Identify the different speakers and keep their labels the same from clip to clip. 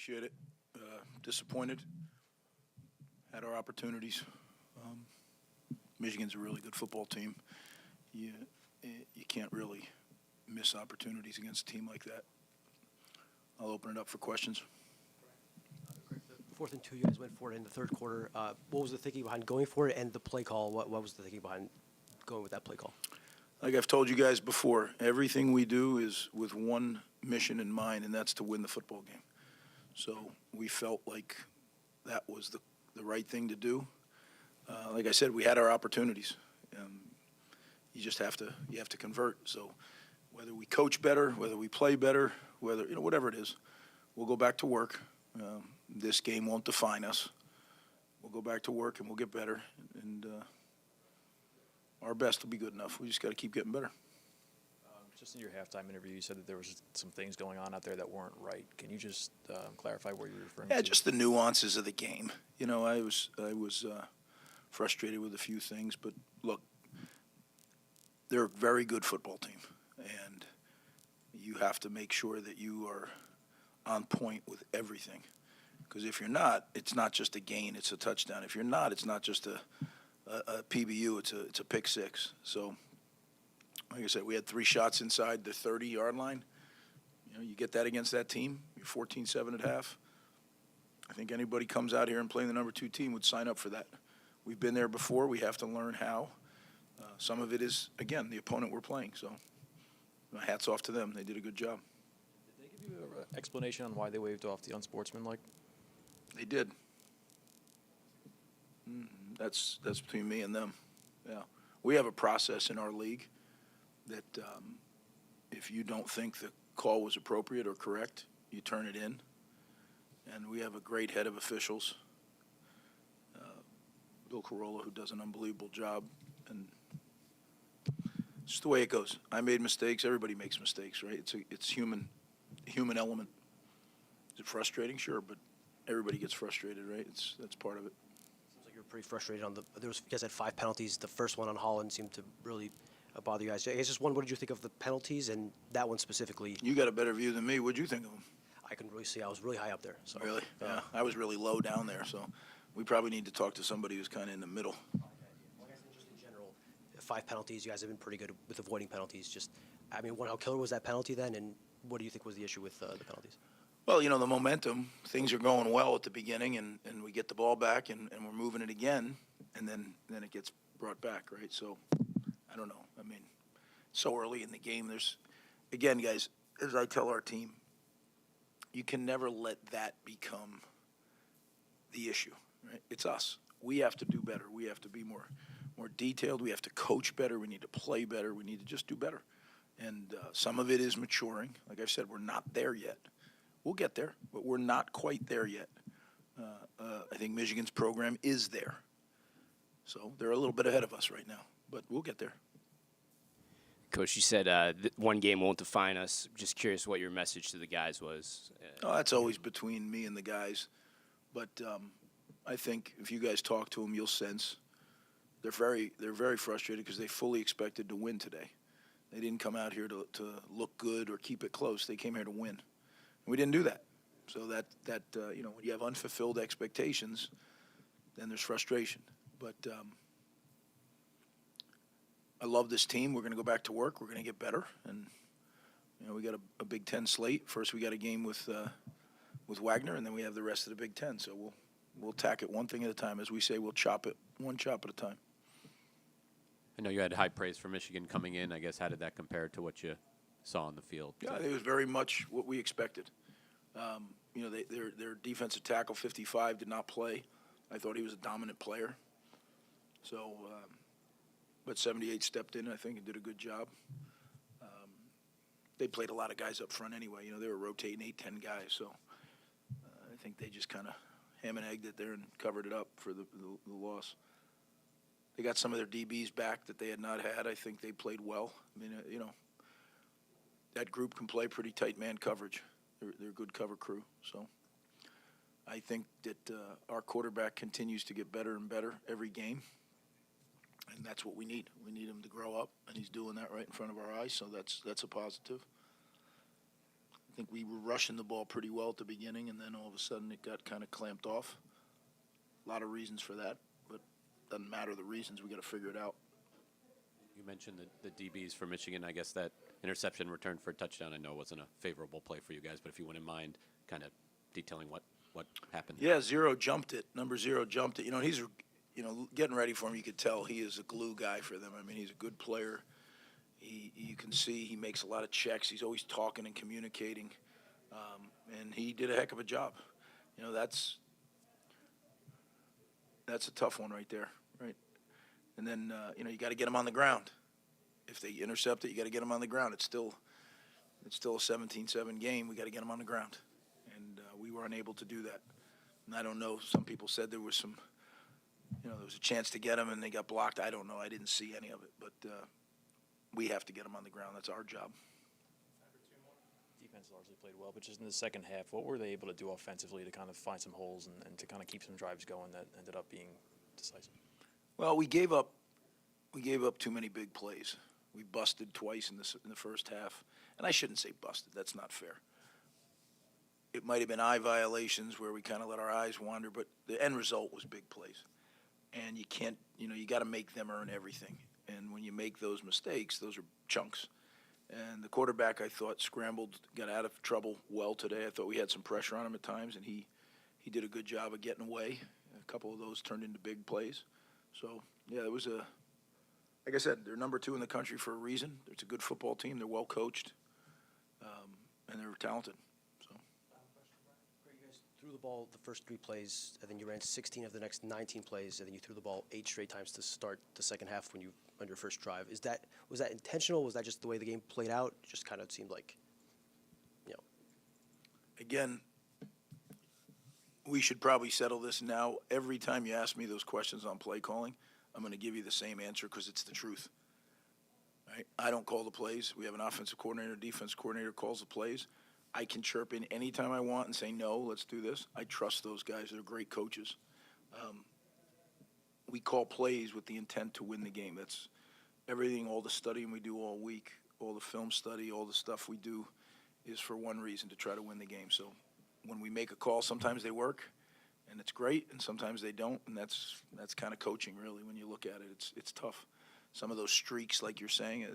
Speaker 1: appreciate it. Disappointed. Had our opportunities. Michigan's a really good football team. You can't really miss opportunities against a team like that. I'll open it up for questions.
Speaker 2: 4th and 2, you guys went for it in the third quarter. What was the thinking behind going for it, and the play call? What was the thinking behind going with that play call?
Speaker 1: Like I've told you guys before, everything we do is with one mission in mind, and that's to win the football game. So we felt like that was the right thing to do. Like I said, we had our opportunities. You just have to convert. So whether we coach better, whether we play better, whatever it is, we'll go back to work. This game won't define us. We'll go back to work and we'll get better, and our best will be good enough. We just got to keep getting better.
Speaker 3: Just in your halftime interview, you said that there was some things going on out there that weren't right. Can you just clarify what you're referring to?
Speaker 1: Yeah, just the nuances of the game. I was frustrated with a few things, but look, they're a very good football team, and you have to make sure that you are on point with everything. Because if you're not, it's not just a gain, it's a touchdown. If you're not, it's not just a PBU, it's a pick six. So, like I said, we had 3 shots inside the 30-yard line. You get that against that team, you're 14-7 at half. I think anybody comes out here and playing the number 2 team would sign up for that. We've been there before. We have to learn how. Some of it is, again, the opponent we're playing. So, my hats off to them. They did a good job.
Speaker 3: Did they give you an explanation on why they waved off the unsportsmanlike?
Speaker 1: They did. That's between me and them. Yeah, we have a process in our league that if you don't think the call was appropriate or correct, you turn it in. And we have a great head of officials, Bill Carolla, who does an unbelievable job. And it's just the way it goes. I made mistakes. Everybody makes mistakes, right? It's human element. Is it frustrating? Sure, but everybody gets frustrated, right? That's part of it.
Speaker 2: Seems like you're pretty frustrated on you guys had 5 penalties. The first one on Holland seemed to really bother you guys. I guess just one, what did you think of the penalties and that one specifically?
Speaker 1: You got a better view than me. What'd you think of them?
Speaker 2: I couldn't really see. I was really high up there. So.
Speaker 1: Really? Yeah. I was really low down there, so we probably need to talk to somebody who's kind of in the middle.
Speaker 2: Well, I guess just in general, 5 penalties. You guys have been pretty good with avoiding penalties. How killer was that penalty then, and what do you think was the issue with the penalties?
Speaker 1: Well, the momentum, things are going well at the beginning, and we get the ball back, and we're moving it again, and then it gets brought back, right? So, I don't know. So early in the game, again, guys, as I tell our team, you can never let that become the issue, right? It's us. We have to do better. We have to be more detailed. We have to coach better. We need to play better. We need to just do better. And some of it is maturing. Like I've said, we're not there yet. We'll get there, but we're not quite there yet. I think Michigan's program is there. So they're a little bit ahead of us right now, but we'll get there.
Speaker 4: Coach, you said one game won't define us. Just curious what your message to the guys was.
Speaker 1: That's always between me and the guys. But I think if you guys talk to them, you'll sense they're very frustrated because they fully expected to win today. They didn't come out here to look good or keep it close. They came here to win. And we didn't do that. So that when you have unfulfilled expectations, then there's frustration. But I love this team. We're going to go back to work. We're going to get better. And we got a Big Ten slate. First, we got a game with Wagner, and then we have the rest of the Big Ten. So we'll attack it one thing at a time. As we say, we'll chop it one chop at a time.
Speaker 5: I know you had high praise for Michigan coming in. I guess how did that compare to what you saw on the field?
Speaker 1: Yeah, it was very much what we expected. Their defensive tackle, 55, did not play. I thought he was a dominant player. So, but 78 stepped in, I think, and did a good job. They played a lot of guys up front anyway. They were rotating 8-10 guys. So I think they just kind of ham and egged it there and covered it up for the loss. They got some of their DBs back that they had not had. I think they played well. That group can play pretty tight man coverage. They're a good cover crew. So I think that our quarterback continues to get better and better every game. And that's what we need. We need him to grow up, and he's doing that right in front of our eyes, so that's a positive. I think we were rushing the ball pretty well at the beginning, and then all of a sudden it got kind of clamped off. A lot of reasons for that, but doesn't matter the reasons. We got to figure it out.
Speaker 5: You mentioned the DBs for Michigan. I guess that interception returned for a touchdown. I know it wasn't a favorable play for you guys, but if you wouldn't mind kind of detailing what happened.
Speaker 1: Yeah, zero jumped it. Number zero jumped it. He's getting ready for him. You could tell he is a glue guy for them. I mean, he's a good player. You can see he makes a lot of checks. He's always talking and communicating, and he did a heck of a job. That's a tough one right there, right? And then you got to get him on the ground. If they intercept it, you got to get him on the ground. It's still a 17-7 game. We got to get him on the ground, and we were unable to do that. And I don't know. Some people said there was some, there was a chance to get him, and they got blocked. I don't know. I didn't see any of it, but we have to get him on the ground. That's our job.
Speaker 3: Defense largely played well, but just in the second half, what were they able to do offensively to kind of find some holes and to kind of keep some drives going that ended up being decisive?
Speaker 1: Well, we gave up too many big plays. We busted twice in the first half, and I shouldn't say busted. That's not fair. It might have been eye violations where we kind of let our eyes wander, but the end result was big plays. And you can't, you got to make them earn everything. And when you make those mistakes, those are chunks. And the quarterback, I thought, scrambled, got out of trouble well today. I thought we had some pressure on him at times, and he did a good job of getting away. A couple of those turned into big plays. So, yeah, it was like I said, they're number 2 in the country for a reason. It's a good football team. They're well coached, and they're talented. So.
Speaker 2: You guys threw the ball the first 3 plays, and then you ran 16 of the next 19 plays, and then you threw the ball 8 straight times to start the second half on your first drive. Was that intentional? Was that just the way the game played out? It just kind of seemed like,
Speaker 1: Again, we should probably settle this now. Every time you ask me those questions on play calling, I'm going to give you the same answer because it's the truth. Right? I don't call the plays. We have an offensive coordinator, defense coordinator calls the plays. I can chirp in anytime I want and say, no, let's do this. I trust those guys. They're great coaches. We call plays with the intent to win the game. That's everything, all the studying we do all week, all the film study, all the stuff we do is for one reason, to try to win the game. So when we make a call, sometimes they work, and it's great, and sometimes they don't, and that's kind of coaching, really, when you look at it. It's tough. Some of those streaks, like you're saying,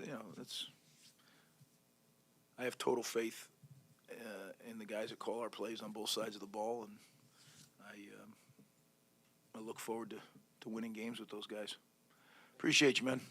Speaker 1: I have total faith in the guys that call our plays on both sides of the ball, and I look forward to winning games with those guys. Appreciate you, man.